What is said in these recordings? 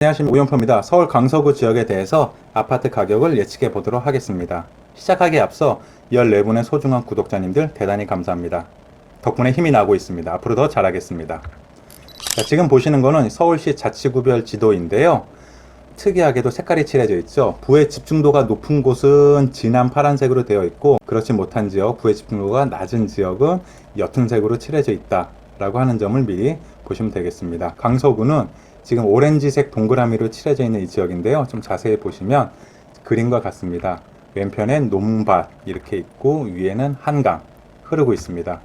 안녕하십니까, 오연표입니다. 서울 강서구 지역에 대해서 아파트 가격을 예측해 보도록 하겠습니다. 시작하기에 앞서 14분의 소중한 구독자님들 대단히 감사합니다. 덕분에 힘이 나고 있습니다. 앞으로 더 잘하겠습니다. 자, 지금 보시는 거는 서울시 자치구별 지도인데요. 특이하게도 색깔이 칠해져 있죠. 부의 집중도가 높은 곳은 진한 파란색으로 되어 있고, 그렇지 못한 지역, 부의 집중도가 낮은 지역은 옅은 색으로 칠해져 있다 라고 하는 점을 미리 보시면 되겠습니다. 강서구는 지금 오렌지색 동그라미로 칠해져 있는 이 지역인데요. 좀 자세히 보시면 그림과 같습니다. 왼편엔 논밭 이렇게 있고 위에는 한강 흐르고 있습니다.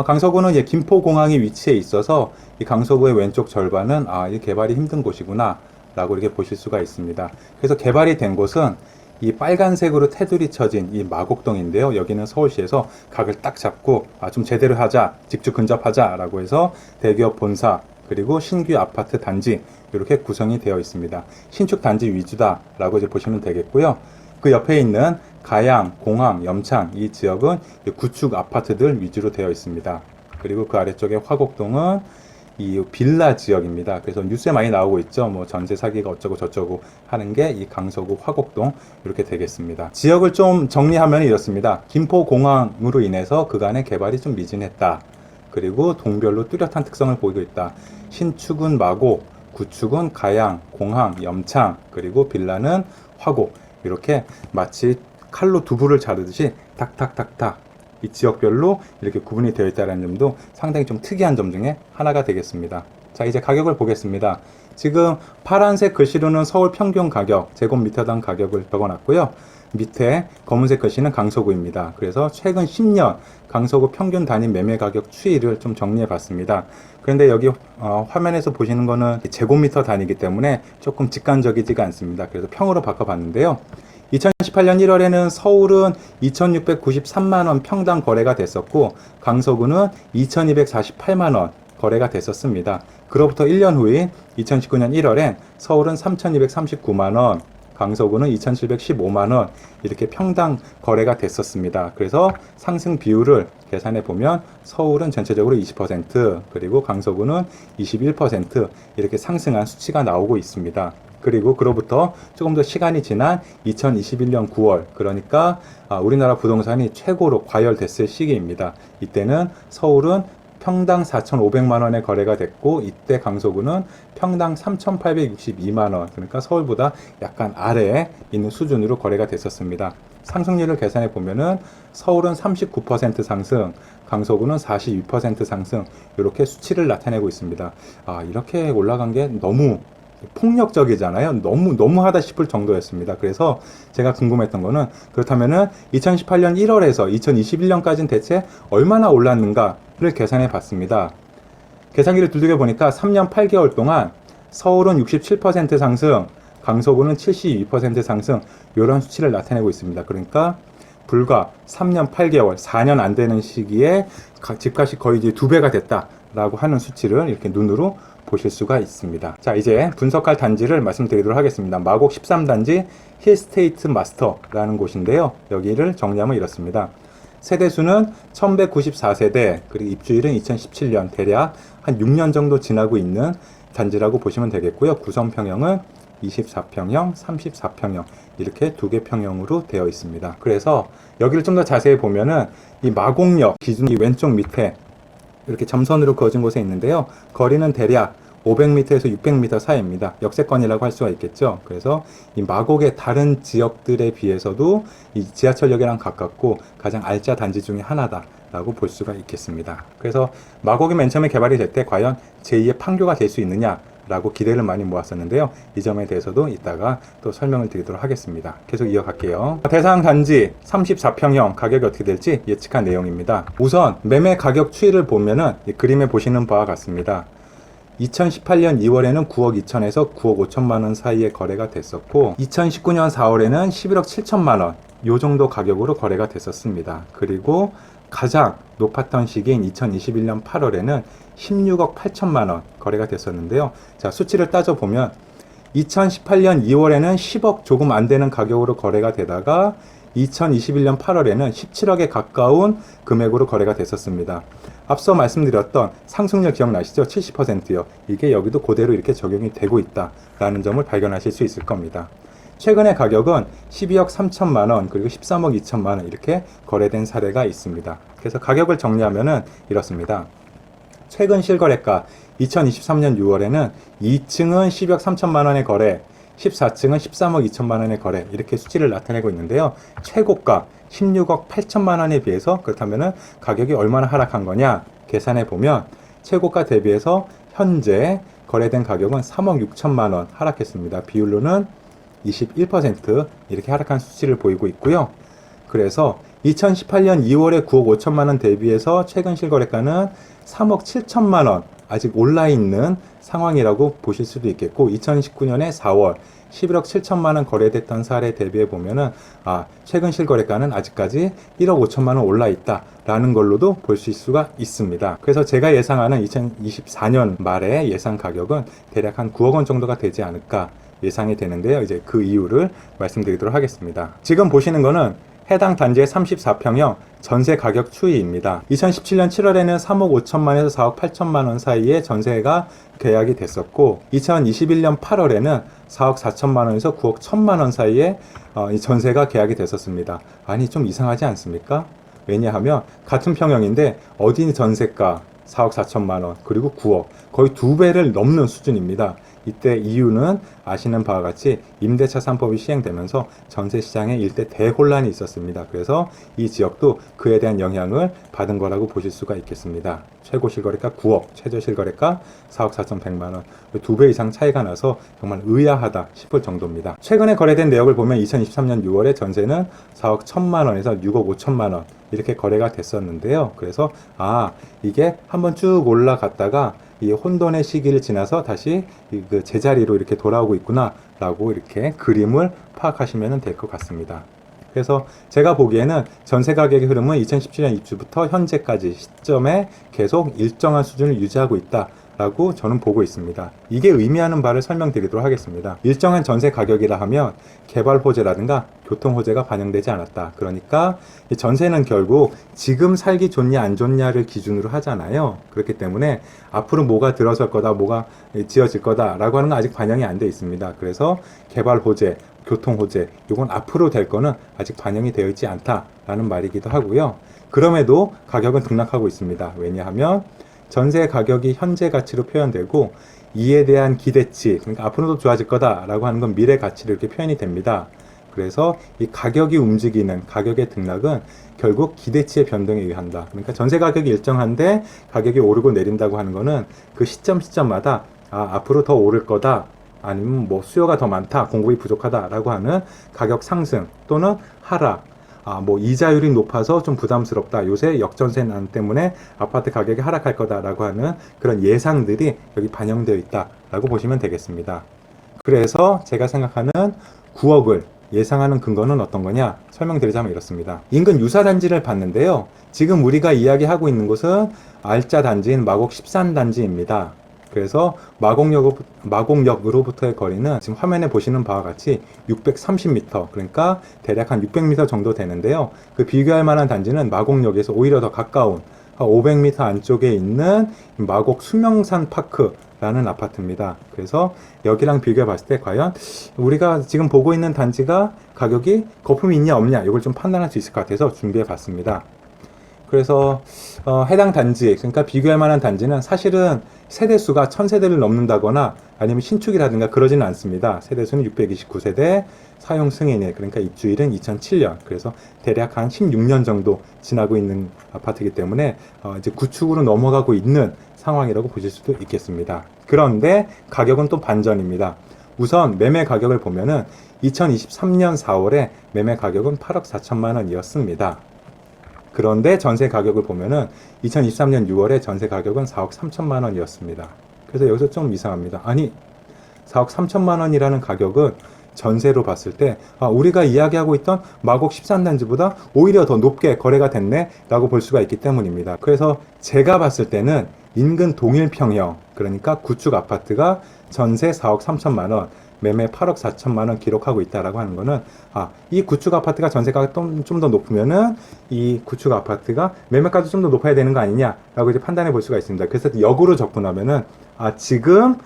강서구는 김포공항이 위치해 있어서 이 강서구의 왼쪽 절반은 이 개발이 힘든 곳이구나 라고 이렇게 보실 수가 있습니다. 그래서 개발이 된 곳은 이 빨간색으로 테두리 쳐진 이 마곡동인데요. 여기는 서울시에서 각을 딱 잡고 좀 제대로 하자, 직주 근접하자 라고 해서 대기업 본사 그리고 신규 아파트 단지 이렇게 구성이 되어 있습니다. 신축 단지 위주다 라고 이제 보시면 되겠고요. 그 옆에 있는 가양, 공항, 염창 이 지역은 구축 아파트들 위주로 되어 있습니다. 그리고 그 아래쪽에 화곡동은 이 빌라 지역입니다. 그래서 뉴스에 많이 나오고 있죠. 뭐 전세 사기가 어쩌고 저쩌고 하는 게 이 강서구 화곡동 이렇게 되겠습니다. 지역을 좀 정리하면 이렇습니다. 김포공항으로 인해서 그간의 개발이 좀 미진했다. 그리고 동별로 뚜렷한 특성을 보이고 있다. 신축은 마곡, 구축은 가양, 공항, 염창, 그리고 빌라는 화곡. 이렇게 마치 칼로 두부를 자르듯이 탁탁탁탁 이 지역별로 이렇게 구분이 되어 있다는 점도 상당히 좀 특이한 점 중에 하나가 되겠습니다. 자, 이제 가격을 보겠습니다. 지금 파란색 글씨로는 서울 평균 가격, 제곱미터당 가격을 적어놨고요. 밑에 검은색 글씨는 강서구입니다. 그래서 최근 10년 강서구 평균 단위 매매 가격 추이를 좀 정리해 봤습니다. 그런데 여기 화면에서 보시는 거는 제곱미터 단위이기 때문에 조금 직관적이지가 않습니다. 그래서 평으로 바꿔봤는데요. 2018년 1월에는 서울은 2,693만원 평당 거래가 됐었고 강서구는 2,248만원 거래가 됐었습니다. 그로부터 1년 후인 2019년 1월엔 서울은 3,239만원, 강서구는 2,715만원 이렇게 평당 거래가 됐었습니다. 그래서 상승 비율을 계산해 보면 서울은 전체적으로 20%, 그리고 강서구는 21% 이렇게 상승한 수치가 나오고 있습니다. 그리고 그로부터 조금 더 시간이 지난 2021년 9월, 그러니까 우리나라 부동산이 최고로 과열됐을 시기입니다. 이때는 서울은 평당 4,500만원에 거래가 됐고, 이때 강서구는 평당 3,862만원, 그러니까 서울보다 약간 아래에 있는 수준으로 거래가 됐었습니다. 상승률을 계산해 보면은 서울은 39% 상승, 강서구는 42% 상승, 이렇게 수치를 나타내고 있습니다. 이렇게 올라간 게 너무 폭력적이잖아요. 너무하다 싶을 정도였습니다. 그래서 제가 궁금했던 거는, 그렇다면은 2018년 1월에서 2021년까지는 대체 얼마나 올랐는가를 계산해 봤습니다. 계산기를 두들겨 보니까 3년 8개월 동안 서울은 67% 상승, 강서구는 72% 상승, 이런 수치를 나타내고 있습니다. 그러니까 불과 3년 8개월, 4년 안 되는 시기에 집값이 거의 이제 2배가 됐다라고 하는 수치를 이렇게 눈으로 보실 수가 있습니다. 자, 이제 분석할 단지를 말씀드리도록 하겠습니다. 마곡 13단지 힐스테이트 마스터라는 곳인데요. 여기를 정리하면 이렇습니다. 세대수는 1194세대, 그리고 입주일은 2017년, 대략 한 6년 정도 지나고 있는 단지라고 보시면 되겠고요. 구성평형은 24평형, 34평형 이렇게 두 개 평형으로 되어 있습니다. 그래서 여기를 좀 더 자세히 보면은 이 마곡역 기준 이 왼쪽 밑에 이렇게 점선으로 그어진 곳에 있는데요. 거리는 대략 500m에서 600m 사이입니다. 역세권이라고 할 수가 있겠죠. 그래서 이 마곡의 다른 지역들에 비해서도 이 지하철역이랑 가깝고 가장 알짜 단지 중에 하나다라고 볼 수가 있겠습니다. 그래서 마곡이 맨 처음에 개발이 될 때 과연 제2의 판교가 될 수 있느냐 라고 기대를 많이 모았었는데요. 이 점에 대해서도 이따가 또 설명을 드리도록 하겠습니다. 계속 이어갈게요. 대상 단지 34평형 가격이 어떻게 될지 예측한 내용입니다. 우선 매매 가격 추이를 보면은 이 그림에 보시는 바와 같습니다. 2018년 2월에는 9억 2천에서 9억 5천만 원 사이에 거래가 됐었고, 2019년 4월에는 11억 7천만 원 요 정도 가격으로 거래가 됐었습니다. 그리고 가장 높았던 시기인 2021년 8월에는 16억 8천만 원 거래가 됐었는데요. 자, 수치를 따져보면 2018년 2월에는 10억 조금 안 되는 가격으로 거래가 되다가 2021년 8월에는 17억에 가까운 금액으로 거래가 됐었습니다. 앞서 말씀드렸던 상승률 기억나시죠? 70%요. 이게 여기도 그대로 이렇게 적용이 되고 있다라는 점을 발견하실 수 있을 겁니다. 최근의 가격은 12억 3천만 원 그리고 13억 2천만 원 이렇게 거래된 사례가 있습니다. 그래서 가격을 정리하면은 이렇습니다. 최근 실거래가 2023년 6월에는 2층은 12억 3천만 원의 거래, 14층은 13억 2천만 원의 거래 이렇게 수치를 나타내고 있는데요. 최고가 16억 8천만 원에 비해서 그렇다면 가격이 얼마나 하락한 거냐 계산해 보면 최고가 대비해서 현재 거래된 가격은 3억 6천만 원 하락했습니다. 비율로는 21% 이렇게 하락한 수치를 보이고 있고요. 그래서 2018년 2월에 9억 5천만 원 대비해서 최근 실거래가는 3억 7천만 원 아직 올라있는 상황이라고 보실 수도 있겠고 2019년에 4월 11억 7천만 원 거래됐던 사례 대비해 보면은 최근 실거래가는 아직까지 1억 5천만 원 올라 있다라는 걸로도 볼 수가 있습니다. 그래서 제가 예상하는 2024년 말의 예상 가격은 대략 한 9억 원 정도가 되지 않을까 예상이 되는데요. 이제 그 이유를 말씀드리도록 하겠습니다. 지금 보시는 거는 해당 단지의 34평형 전세 가격 추이입니다. 2017년 7월에는 3억 5천만에서 4억 8천만 원 사이에 전세가 계약이 됐었고 2021년 8월에는 4억 4천만 원에서 9억 1천만 원 사이에 이 전세가 계약이 됐었습니다. 아니 좀 이상하지 않습니까? 왜냐하면 같은 평형인데 어디 전세가 4억 4천만 원 그리고 9억 거의 2배를 넘는 수준입니다. 이때 이유는 아시는 바와 같이 임대차 3법이 시행되면서 전세시장에 일대 대혼란이 있었습니다. 그래서 이 지역도 그에 대한 영향을 받은 거라고 보실 수가 있겠습니다. 최고 실거래가 9억, 최저 실거래가 4억 4,100만 원, 2배 이상 차이가 나서 정말 의아하다 싶을 정도입니다. 최근에 거래된 내역을 보면 2023년 6월에 전세는 4억 1천만 원에서 6억 5천만 원 이렇게 거래가 됐었는데요. 그래서 이게 한번 쭉 올라갔다가 이 혼돈의 시기를 지나서 다시 그 제자리로 이렇게 돌아오고 있구나 라고 이렇게 그림을 파악하시면 될 것 같습니다. 그래서 제가 보기에는 전세 가격의 흐름은 2017년 입주부터 현재까지 시점에 계속 일정한 수준을 유지하고 있다 라고 저는 보고 있습니다. 이게 의미하는 바를 설명드리도록 하겠습니다. 일정한 전세 가격이라 하면 개발 호재라든가 교통 호재가 반영되지 않았다. 그러니까 전세는 결국 지금 살기 좋냐 안 좋냐를 기준으로 하잖아요. 그렇기 때문에 앞으로 뭐가 들어설 거다, 뭐가 지어질 거다 라고 하는 건 아직 반영이 안 돼 있습니다. 그래서 개발 호재, 교통 호재, 이건 앞으로 될 거는 아직 반영이 되어 있지 않다라는 말이기도 하고요. 그럼에도 가격은 등락하고 있습니다. 왜냐하면 전세 가격이 현재 가치로 표현되고 이에 대한 기대치, 그러니까 앞으로도 좋아질 거다라고 하는 건 미래 가치로 이렇게 표현이 됩니다. 그래서 이 가격이 움직이는 가격의 등락은 결국 기대치의 변동에 의한다. 그러니까 전세 가격이 일정한데 가격이 오르고 내린다고 하는 거는 그 시점마다 앞으로 더 오를 거다. 아니면 뭐 수요가 더 많다, 공급이 부족하다라고 하는 가격 상승 또는 하락, 뭐 이자율이 높아서 좀 부담스럽다. 요새 역전세난 때문에 아파트 가격이 하락할 거다라고 하는 그런 예상들이 여기 반영되어 있다라고 보시면 되겠습니다. 그래서 제가 생각하는 9억을 예상하는 근거는 어떤 거냐 설명드리자면 이렇습니다. 인근 유사단지를 봤는데요. 지금 우리가 이야기하고 있는 곳은 알짜 단지인 마곡 13단지입니다. 그래서 마곡역으로부터의 거리는 지금 화면에 보시는 바와 같이 630m, 그러니까 대략 한 600m 정도 되는데요. 그 비교할 만한 단지는 마곡역에서 오히려 더 가까운 500m 안쪽에 있는 마곡 수명산 파크라는 아파트입니다. 그래서 여기랑 비교해 봤을 때 과연 우리가 지금 보고 있는 단지가 가격이 거품이 있냐 없냐 이걸 좀 판단할 수 있을 것 같아서 준비해 봤습니다. 그래서 해당 단지, 그러니까 비교할 만한 단지는 사실은 세대수가 1000세대를 넘는다거나 아니면 신축이라든가 그러지는 않습니다. 세대수는 629세대, 사용 승인일, 그러니까 입주일은 2007년, 그래서 대략 한 16년 정도 지나고 있는 아파트이기 때문에 이제 구축으로 넘어가고 있는 상황이라고 보실 수도 있겠습니다. 그런데 가격은 또 반전입니다. 우선 매매 가격을 보면은 2023년 4월에 매매 가격은 8억 4천만 원이었습니다. 그런데 전세 가격을 보면은 2023년 6월에 전세 가격은 4억 3천만 원이었습니다. 그래서 여기서 좀 이상합니다. 아니 4억 3천만 원이라는 가격은 전세로 봤을 때 우리가 이야기하고 있던 마곡 13단지보다 오히려 더 높게 거래가 됐네 라고 볼 수가 있기 때문입니다. 그래서 제가 봤을 때는 인근 동일평형, 그러니까 구축 아파트가 전세 4억 3천만 원, 매매 8억 4천만 원 기록하고 있다라고 하는 거는 이 구축 아파트가 전세가가 좀 더 높으면은 이 구축 아파트가 매매가도 좀 더 높아야 되는 거 아니냐라고 이제 판단해 볼 수가 있습니다. 그래서 역으로 접근하면은 지금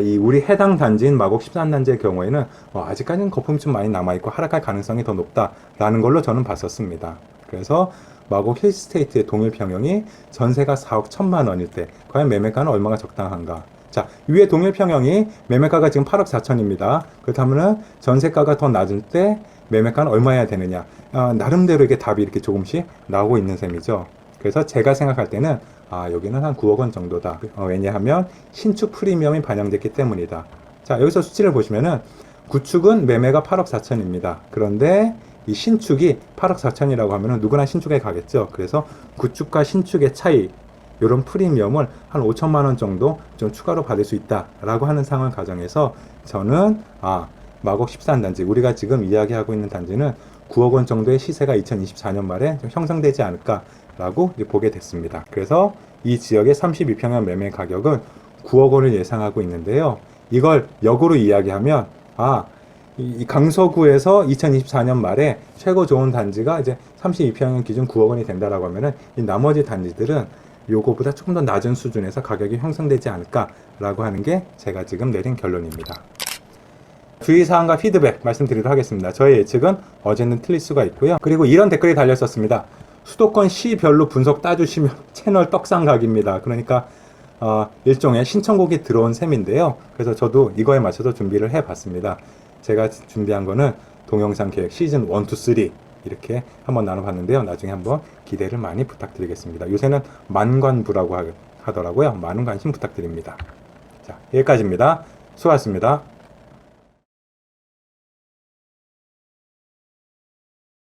이 우리 해당 단지인 마곡 13단지의 경우에는 아직까지는 거품이 좀 많이 남아있고 하락할 가능성이 더 높다라는 걸로 저는 봤었습니다. 그래서 마곡 힐스테이트의 동일 평형이 전세가 4억 1천만 원일 때 과연 매매가는 얼마가 적당한가? 자, 위에 동일 평형이 매매가가 지금 8억 4천입니다. 그렇다면은 전세가가 더 낮을 때 매매가는 얼마여야 되느냐? 나름대로 이게 답이 이렇게 조금씩 나오고 있는 셈이죠. 그래서 제가 생각할 때는 여기는 한 9억 원 정도다. 왜냐하면 신축 프리미엄이 반영됐기 때문이다. 자, 여기서 수치를 보시면은 구축은 매매가 8억 4천입니다. 그런데 이 신축이 8억 4천이라고 하면은 누구나 신축에 가겠죠. 그래서 구축과 신축의 차이, 이런 프리미엄을 한 5천만 원 정도 좀 추가로 받을 수 있다라고 하는 상황을 가정해서 저는 마곡 13단지, 우리가 지금 이야기하고 있는 단지는 9억 원 정도의 시세가 2024년 말에 좀 형성되지 않을까라고 보게 됐습니다. 그래서 이 지역의 32평형 매매 가격은 9억 원을 예상하고 있는데요. 이걸 역으로 이야기하면 이 강서구에서 2024년 말에 최고 좋은 단지가 이제 32평형 기준 9억 원이 된다라고 하면은 이 나머지 단지들은 요거보다 조금 더 낮은 수준에서 가격이 형성되지 않을까라고 하는 게 제가 지금 내린 결론입니다. 주의사항과 피드백 말씀드리도록 하겠습니다. 저의 예측은 어제는 틀릴 수가 있고요. 그리고 이런 댓글이 달렸었습니다. 수도권 시별로 분석 따주시면 채널 떡상각입니다. 그러니까 일종의 신청곡이 들어온 셈인데요. 그래서 저도 이거에 맞춰서 준비를 해봤습니다. 제가 준비한 거는 동영상 계획 시즌 1, 2, 3 이렇게 한번 나눠봤는데요. 나중에 한번 기대를 많이 부탁드리겠습니다. 요새는 만관부라고 하더라고요. 많은 관심 부탁드립니다. 자, 여기까지입니다. 수고하셨습니다.